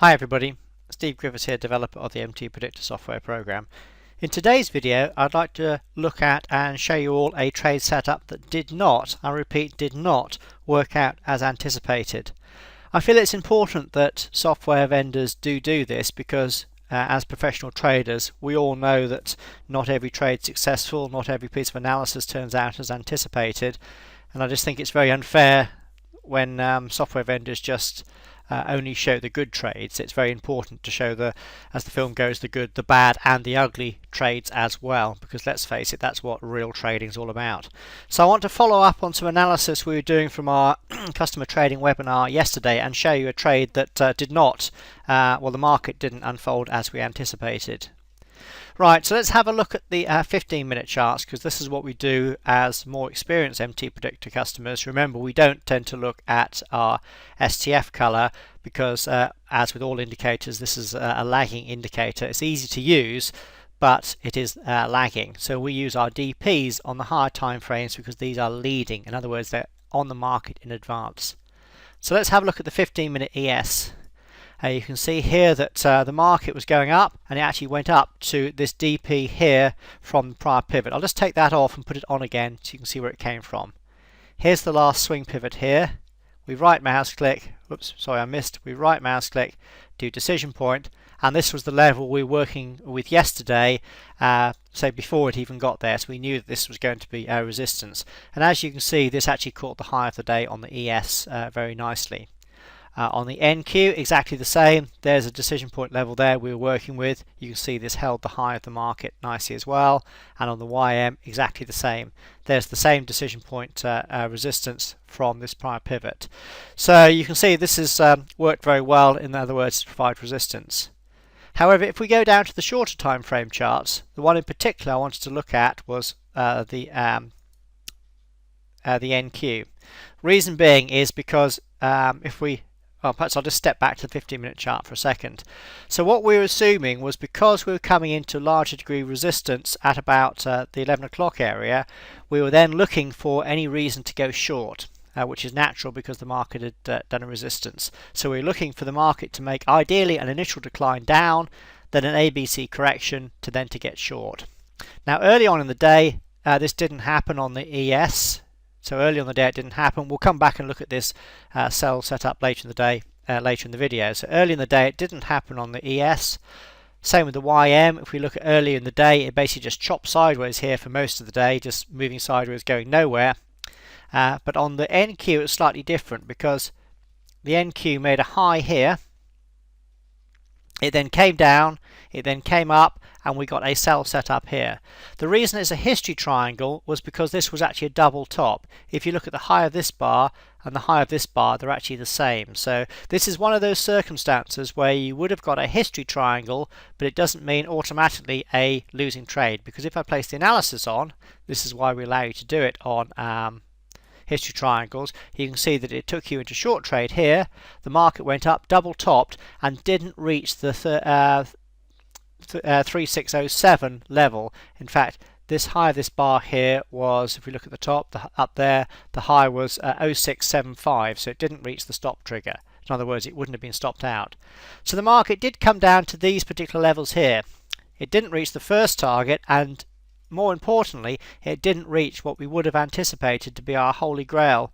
Hi everybody, Steve Griffiths here, developer of the MTPredictor software program. In today's video I'd like to look at and show you all a trade setup that did not, I repeat, did not work out as anticipated. I feel it's important that software vendors do this because as professional traders we all know that not every trade is successful, not every piece of analysis turns out as anticipated, and I just think it's very unfair when software vendors just only show the good trades. It's very important to show as the film goes, the good, the bad and the ugly trades as well, because let's face it, that's what real trading is all about. So I want to follow up on some analysis we were doing from our customer trading webinar yesterday and show you a trade that did not, well, the market didn't unfold as we anticipated. Right, so let's have a look at the 15-minute charts, because this is what we do as more experienced MTPredictor customers. Remember, we don't tend to look at our STF color because, as with all indicators, this is a lagging indicator. It's easy to use, but it is lagging. So we use our DPs on the higher time frames because these are leading. In other words, they're on the market in advance. So let's have a look at the 15-minute ES. You can see here that the market was going up and it actually went up to this DP here from the prior pivot. I'll just take that off and put it on again so you can see where it came from. Here's the last swing pivot here. We right mouse click, oops, sorry I missed, we right mouse click, do decision point, and this was the level we were working with yesterday, so before it even got there, so we knew that this was going to be a resistance. And as you can see, this actually caught the high of the day on the ES very nicely. On the NQ, exactly the same. There's a decision point level there we were working with. You can see this held the high of the market nicely as well. And on the YM, exactly the same. There's the same decision point resistance from this prior pivot. So you can see this has worked very well, in other words, to provide resistance. However, if we go down to the shorter time frame charts, the one in particular I wanted to look at was the NQ. Reason being is because well, perhaps I'll just step back to the 15-minute chart for a second. So what we were assuming was because we were coming into larger degree resistance at about the 11 o'clock area, we were then looking for any reason to go short, which is natural because the market had done a resistance. So we were looking for the market to make ideally an initial decline down, then an ABC correction to then to get short. Now early on in the day, this didn't happen on the ES. So early on the day it didn't happen. We'll come back and look at this sell setup later in the day, later in the video. So early in the day it didn't happen on the ES. Same with the YM. If we look at early in the day, it basically just chopped sideways here for most of the day, just moving sideways, going nowhere. But on the NQ it's slightly different because the NQ made a high here. It then came down, it then came up, and we got a sell set up here. The reason it's a history triangle was because this was actually a double top. If you look at the high of this bar and the high of this bar, they're actually the same. So this is one of those circumstances where you would have got a history triangle, but it doesn't mean automatically a losing trade, because if I place the analysis on, this is why we allow you to do it on history triangles, you can see that it took you into short trade here. The market went up, double topped, and didn't reach the 3607 level. In fact, this high of this bar here was, if we look at the top, up there, the high was 0675, so it didn't reach the stop trigger. In other words, it wouldn't have been stopped out. So the market did come down to these particular levels here. It didn't reach the first target, and more importantly, it didn't reach what we would have anticipated to be our holy grail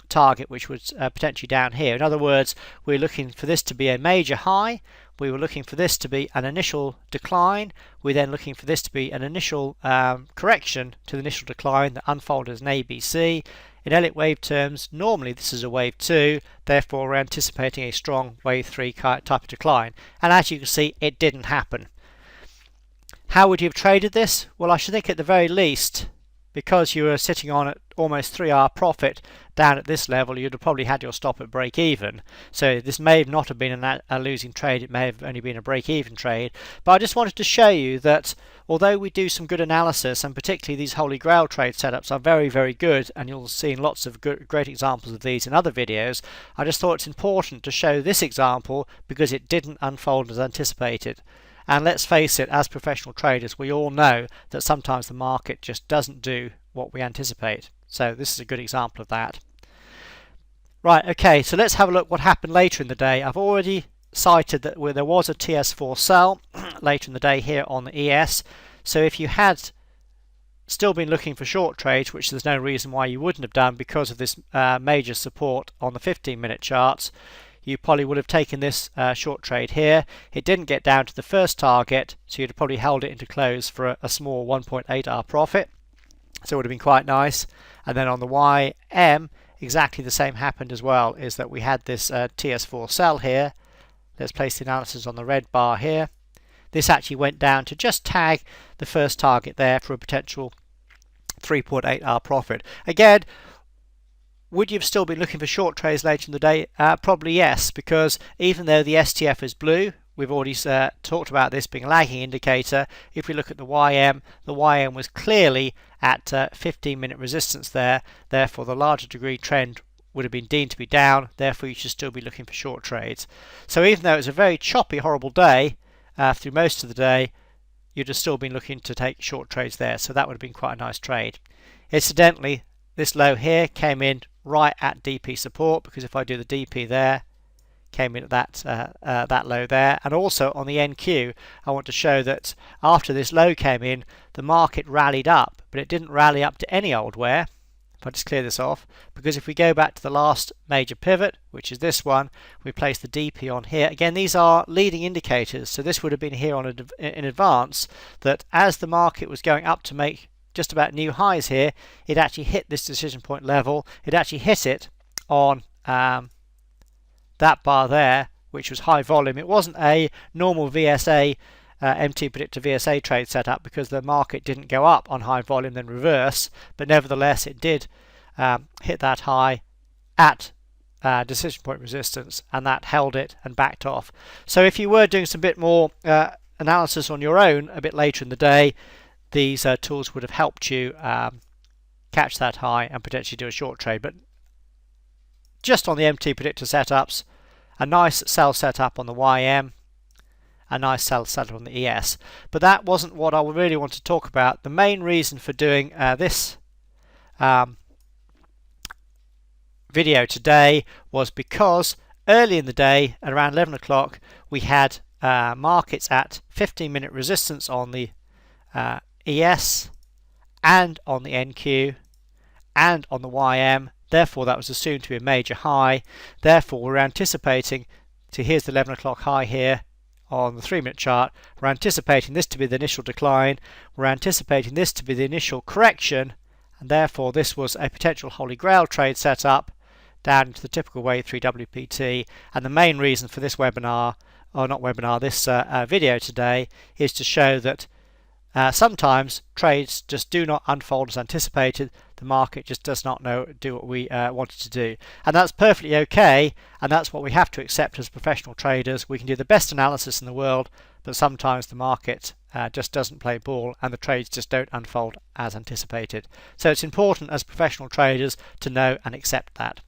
target, which was potentially down here. In other words, we're looking for this to be a major high. We were looking for this to be an initial decline. We're then looking for this to be an initial correction to the initial decline that unfolded as an ABC. In Elliott wave terms, normally this is a wave 2, therefore we're anticipating a strong wave 3 type of decline. And as you can see, it didn't happen. How would you have traded this? Well, I should think at the very least, because you were sitting on at almost 3-hour profit down at this level, you'd have probably had your stop at break even. So this may not have been a losing trade, it may have only been a break even trade. But I just wanted to show you that although we do some good analysis, and particularly these holy grail trade setups are very, very good, and you'll see lots of great examples of these in other videos, I just thought it's important to show this example because it didn't unfold as anticipated. And let's face it, as professional traders, we all know that sometimes the market just doesn't do what we anticipate. So this is a good example of that. Right, okay, so let's have a look what happened later in the day. I've already cited that there was a TS4 sell later in the day here on the ES. So if you had still been looking for short trades, which there's no reason why you wouldn't have done because of this major support on the 15-minute charts, you probably would have taken this short trade here. It didn't get down to the first target, so you'd have probably held it into close for a small 1.8R profit. So it would have been quite nice. And then on the YM, exactly the same happened as well, is that we had this TS4 sell here. Let's place the analysis on the red bar here. This actually went down to just tag the first target there for a potential 3.8R profit. Again, would you have still been looking for short trades later in the day? Probably yes, because even though the STF is blue, we've already talked about this being a lagging indicator. If we look at the YM was clearly at 15-minute resistance there. Therefore, the larger degree trend would have been deemed to be down. Therefore, you should still be looking for short trades. So even though it was a very choppy, horrible day, through most of the day, you'd have still been looking to take short trades there. So that would have been quite a nice trade. Incidentally, this low here came in right at DP support, because if I do the DP there, came in at that low there. And also on the NQ, I want to show that after this low came in, the market rallied up, but it didn't rally up to any old where. If I just clear this off, because if we go back to the last major pivot, which is this one, we place the DP on here. Again, these are leading indicators, so this would have been here on in advance, that as the market was going up to make just about new highs here, it actually hit this decision point level. It actually hit it on that bar there, which was high volume. It wasn't a normal VSA MTPredictor VSA trade setup, because the market didn't go up on high volume then reverse, but nevertheless it did hit that high at decision point resistance, and that held it and backed off. So if you were doing some bit more analysis on your own a bit later in the day, these tools would have helped you catch that high and potentially do a short trade. But just on the MTPredictor setups, a nice sell setup on the YM, a nice sell setup on the ES. But that wasn't what I really want to talk about. The main reason for doing this video today was because early in the day, at around 11 o'clock, we had markets at 15-minute resistance on the ES and on the NQ and on the YM. Therefore, that was assumed to be a major high. Therefore, we're anticipating, so here's the 11 o'clock high here on the 3-minute chart. We're anticipating this to be the initial decline. We're anticipating this to be the initial correction, and therefore this was a potential holy grail trade setup down into the typical wave 3 WPT. And the main reason for this webinar, or not webinar, this video today, is to show that sometimes trades just do not unfold as anticipated. The market just does not do what we want it to do, and that's perfectly okay, and that's what we have to accept as professional traders. We can do the best analysis in the world, but sometimes the market just doesn't play ball and the trades just don't unfold as anticipated. So it's important as professional traders to know and accept that.